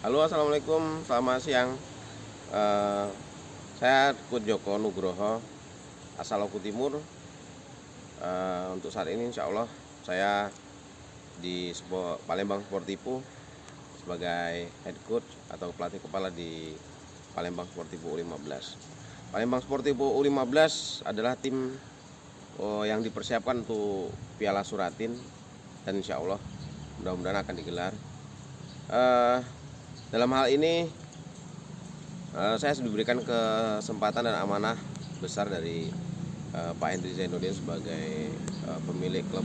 Halo, assalamualaikum, selamat siang. Eh, saya Kut Joko Nugroho, asal Oku Timur. Untuk saat ini, insya Allah, saya di Palembang Sportivo sebagai head coach atau pelatih kepala di Palembang Sportivo U15. Palembang Sportivo U15 adalah tim yang dipersiapkan untuk Piala Suratin, dan insya Allah mudah-mudahan akan digelar. Dalam hal ini saya sudah diberikan kesempatan dan amanah besar dari Pak Hendri Zainuddin sebagai pemilik klub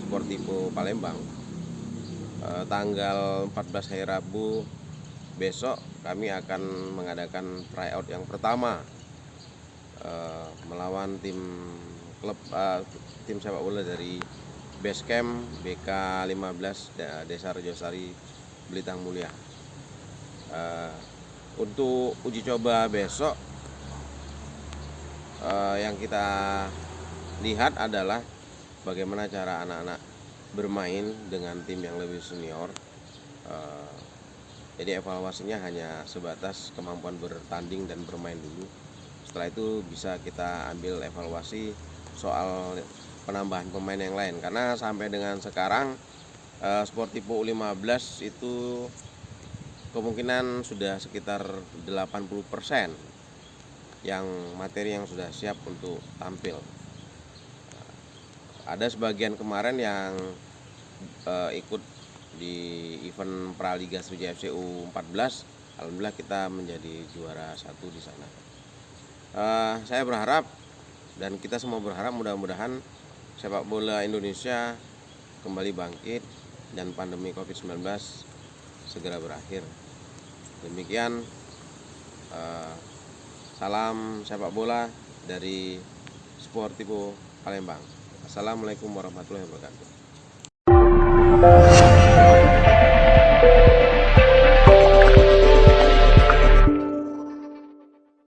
Sportivo Palembang. Tanggal 14 hari Rabu besok kami akan mengadakan tryout yang pertama melawan tim sepak bola dari Basecamp BK15 Desa Rejosari Belitang Mulia. Untuk uji coba besok yang kita lihat adalah bagaimana cara anak-anak bermain dengan tim yang lebih senior. Jadi evaluasinya hanya sebatas kemampuan bertanding dan bermain dulu. Setelah itu bisa kita ambil evaluasi soal penambahan pemain yang lain, karena sampai dengan sekarang Sportivo U15 itu kemungkinan sudah sekitar 80% yang materi yang sudah siap untuk tampil. Ada sebagian kemarin yang ikut di event Praliga Sriwijaya FC U14. Alhamdulillah kita menjadi juara 1 di sana. Saya berharap dan kita semua berharap mudah-mudahan sepak bola Indonesia kembali bangkit dan pandemi COVID-19 segera berakhir. Demikian, salam sepak bola dari Sportivo Palembang. Assalamualaikum warahmatullahi wabarakatuh.